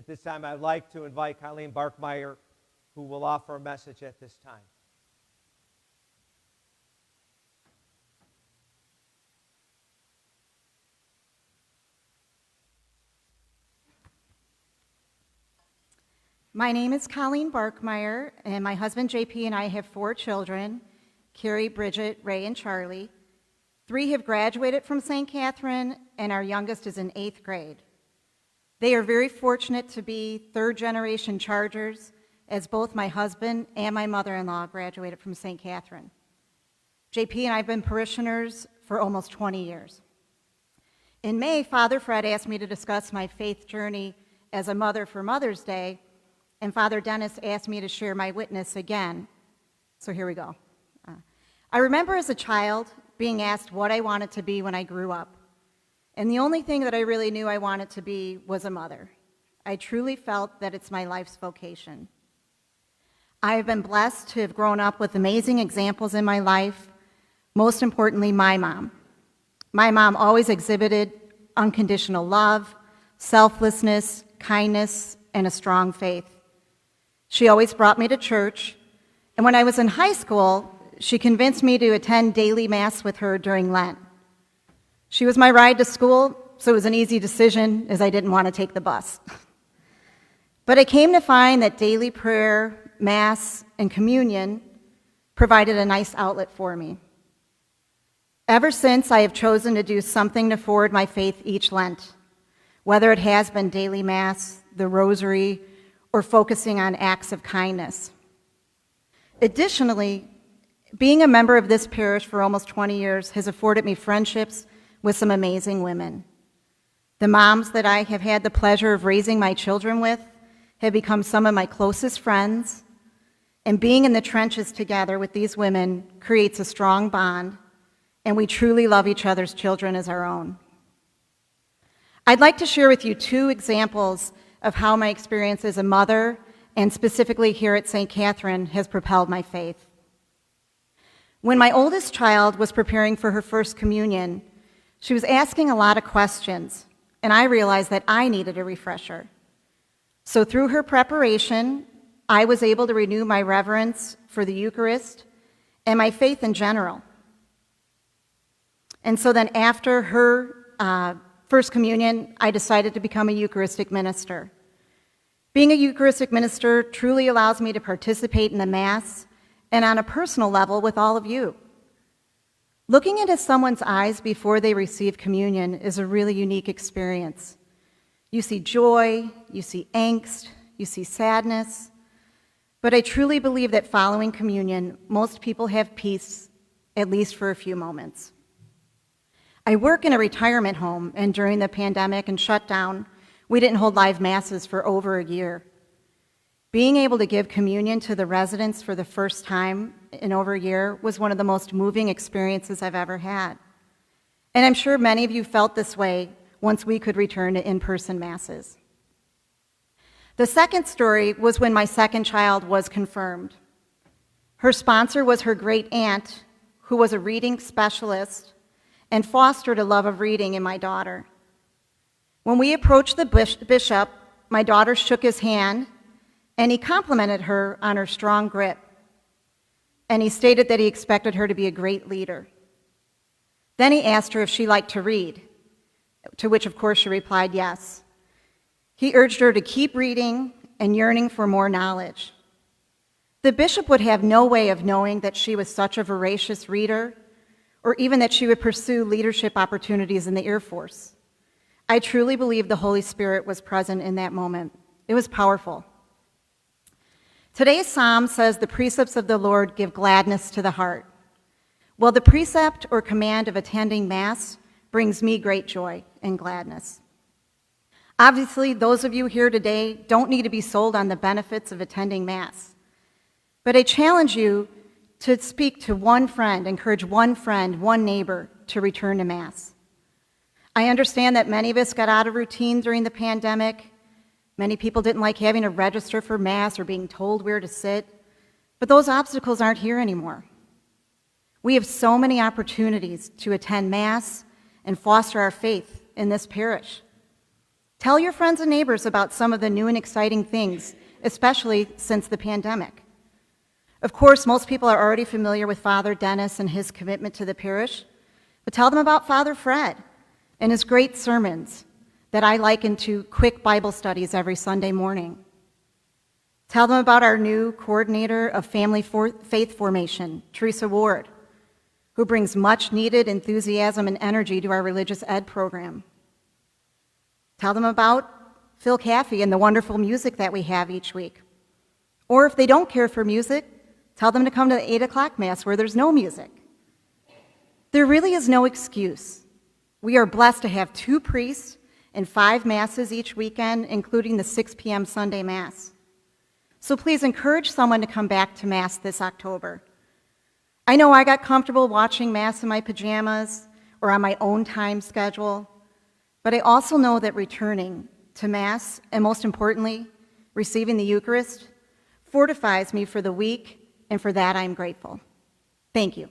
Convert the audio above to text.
At this time, I'd like to invite Coleen Barkmeier, who will offer a message at this time. My name is Coleen Barkmeier, and my husband JP and I have 4 children, Carrie, Bridget, Ray, and Charlie. 3 have graduated from St. Catherine, and our youngest is in 8th grade. They are very fortunate to be 3rd-generation Chargers, as both my husband and my mother-in-law graduated from St. Catherine. JP and I have been parishioners for almost 20 years. In May, Father Fred asked me to discuss my faith journey as a mother for Mother's Day, and Father Dennis asked me to share my witness again. So here we go. I remember as a child being asked what I wanted to be when I grew up. And the only thing that I really knew I wanted to be was a mother. I truly felt that it's my life's vocation. I have been blessed to have grown up with amazing examples in my life, most importantly, my mom. My mom always exhibited unconditional love, selflessness, kindness, and a strong faith. She always brought me to church, and when I was in high school, she convinced me to attend daily Mass with her during Lent. She was my ride to school, so it was an easy decision as I didn't want to take the bus. But I came to find that daily prayer, Mass, and communion provided a nice outlet for me. Ever since, I have chosen to do something to forward my faith each Lent, whether it has been daily Mass, the Rosary, or focusing on acts of kindness. Additionally, being a member of this parish for almost 20 years has afforded me friendships with some amazing women. The moms that I have had the pleasure of raising my children with have become some of my closest friends, and being in the trenches together with these women creates a strong bond, and we truly love each other's children as our own. I'd like to share with you 2 examples of how my experience as a mother, and specifically here at St. Catherine, has propelled my faith. When my oldest child was preparing for her first communion, she was asking a lot of questions, and I realized that I needed a refresher. So through her preparation, I was able to renew my reverence for the Eucharist and my faith in general. And so then after her First Communion, I decided to become a Eucharistic minister. Being a Eucharistic minister truly allows me to participate in the Mass and on a personal level with all of you. Looking into someone's eyes before they receive communion is a really unique experience. You see joy, you see angst, you see sadness, but I truly believe that following communion, most people have peace, at least for a few moments. I work in a retirement home, and during the pandemic and shutdown, we didn't hold live Masses for over a year. Being able to give communion to the residents for the first time in over a year was one of the most moving experiences I've ever had. And I'm sure many of you felt this way once we could return to in-person Masses. The second story was when my second child was confirmed. Her sponsor was her great aunt, who was a reading specialist and fostered a love of reading in my daughter. When we approached the bishop, my daughter shook his hand, and he complimented her on her strong grit. And he stated that he expected her to be a great leader. Then he asked her if she liked to read, to which, of course, she replied yes. He urged her to keep reading and yearning for more knowledge. The bishop would have no way of knowing that she was such a voracious reader, or even that she would pursue leadership opportunities in the Air Force. I truly believe the Holy Spirit was present in that moment. It was powerful. Today's psalm says, "The precepts of the Lord give gladness to the heart." Well, the precept or command of attending Mass brings me great joy and gladness. Obviously, those of you here today don't need to be sold on the benefits of attending Mass. But I challenge you to speak to one friend, encourage one friend, one neighbor to return to Mass. I understand that many of us got out of routine during the pandemic. Many people didn't like having to register for Mass or being told where to sit, but those obstacles aren't here anymore. We have so many opportunities to attend Mass and foster our faith in this parish. Tell your friends and neighbors about some of the new and exciting things, especially since the pandemic. Of course, most people are already familiar with Father Dennis and his commitment to the parish, but tell them about Father Fred and his great sermons that I liken to quick Bible studies every Sunday morning. Tell them about our new coordinator of family faith formation, Teresa Ward, who brings much needed enthusiasm and energy to our religious ed program. Tell them about Phil Caffey and the wonderful music that we have each week. Or if they don't care for music, tell them to come to the 8 o'clock Mass where there's no music. There really is no excuse. We are blessed to have 2 priests and 5 Masses each weekend, including the 6 p.m. Sunday Mass. So please encourage someone to come back to Mass this October. I know I got comfortable watching Mass in my pajamas or on my own time schedule, but I also know that returning to Mass, and most importantly, receiving the Eucharist, fortifies me for the week, and for that I'm grateful. Thank you.